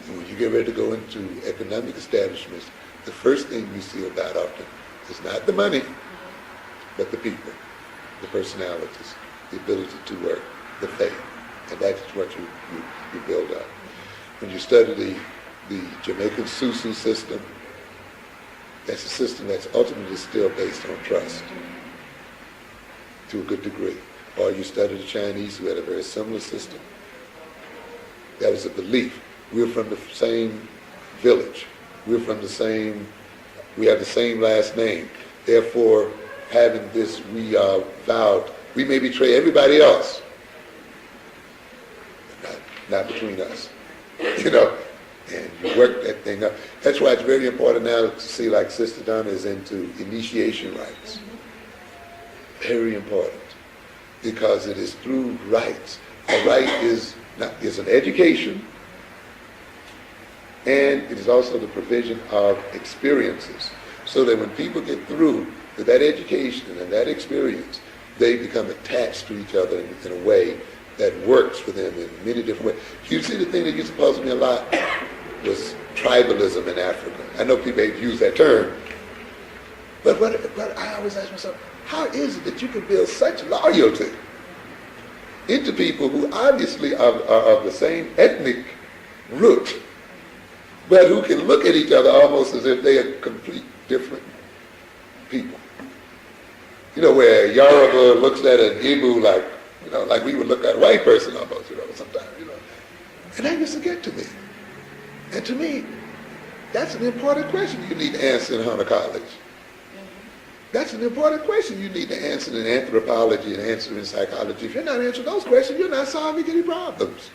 And when you get ready to go into economic establishments, the first thing you see about often is not the money, but the people, the personalities, the ability to work, the faith. And that's what you build up. When you study the Jamaican Susu system, that's a system that's ultimately still based on trust to a good degree. Or you study the Chinese, who had a very similar system. That was a belief. We're from the same village. We have the same last name. Therefore, having this, we are vowed, we may betray everybody else, but not between us. And you work that thing up. That's why it's very important now to see, like Sister Donna is into initiation rites. Very important, because it is through rites. A rite is an education, and it is also the provision of experiences, so that when people get through with that education and that experience, they become attached to each other in a way that works for them in many different ways. You see, the thing that used to puzzle me a lot was tribalism in Africa. I know people hate to use that term, but what I always ask myself, how is it that you can build such loyalty into people who obviously are of the same ethnic root, but who can look at each other almost as if they are complete different people? Where Yoruba looks at an Igbo like we would look at a white person almost, sometimes, And that used to get to me. And to me, that's an important question you need to answer in Hunter College. That's an important question you need to answer in anthropology and answer in psychology. If you're not answering those questions, you're not solving any problems.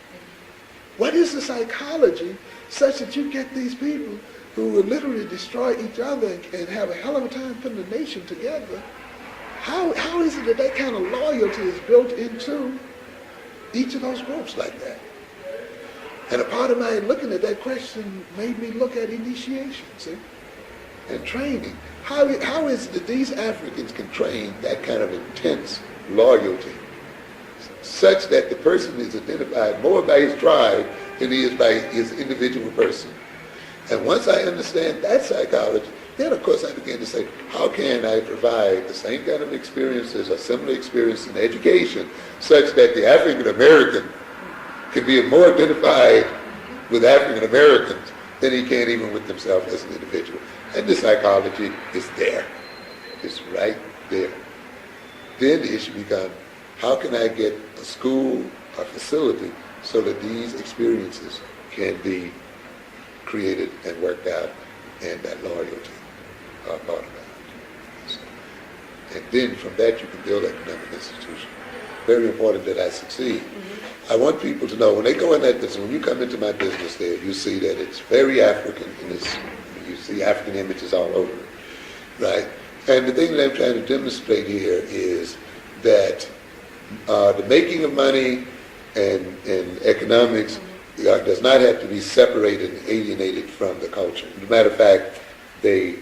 What is the psychology such that you get these people who will literally destroy each other and have a hell of a time putting the nation together? How is it that that kind of loyalty is built into each of those groups like that? And a part of my looking at that question made me look at initiation, see, and training. How is it that these Africans can train that kind of intense loyalty such that the person is identified more by his tribe than he is by his individual person? And once I understand that psychology, then of course I began to say, how can I provide the same kind of experiences or similar experience in education such that the African American can be more identified with African Americans than he can even with himself as an individual? And the psychology is there. It's right there. Then the issue becomes, how can I get a school, a facility, so that these experiences can be created and worked out, and that loyalty brought about. So, and then from that you can build economic institutions. Very important that I succeed. Mm-hmm. I want people to know when they go in that business, when you come into my business there, you see that it's very African, and you see African images all over it, right? And the thing that I'm trying to demonstrate here is that the making of money and economics does not have to be separated and alienated from the culture. As a matter of fact, they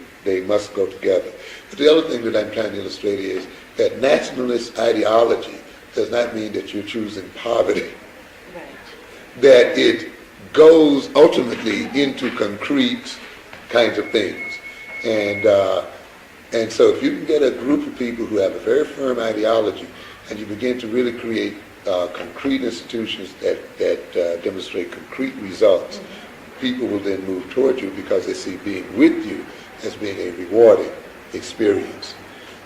must go together. But the other thing that I'm trying to illustrate is that nationalist ideology does not mean that you're choosing poverty. Right. That it goes ultimately into concrete kinds of things. And so if you can get a group of people who have a very firm ideology and you begin to really create concrete institutions that demonstrate concrete results, mm-hmm. people will then move toward you because they see being with you as being a rewarding experience.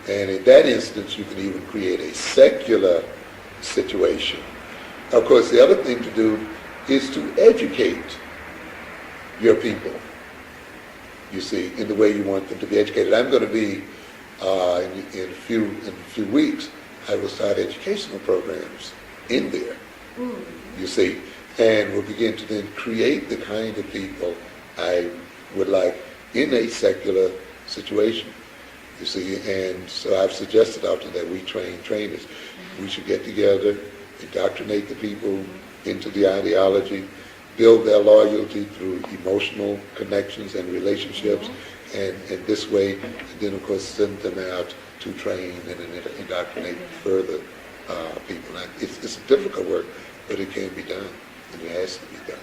And in that instance, you can even create a secular situation. Of course, the other thing to do is to educate your people, you see, in the way you want them to be educated. I'm going to be, in a few weeks, I will start educational programs in there, you see, and we'll begin to then create the kind of people I would like in a secular situation, you see. And so I've suggested often that we train trainers. We should get together, indoctrinate the people into the ideology, build their loyalty through emotional connections and relationships, and this way, and then of course send them out to train and indoctrinate further people. It's difficult work, but it can be done, and it has to be done.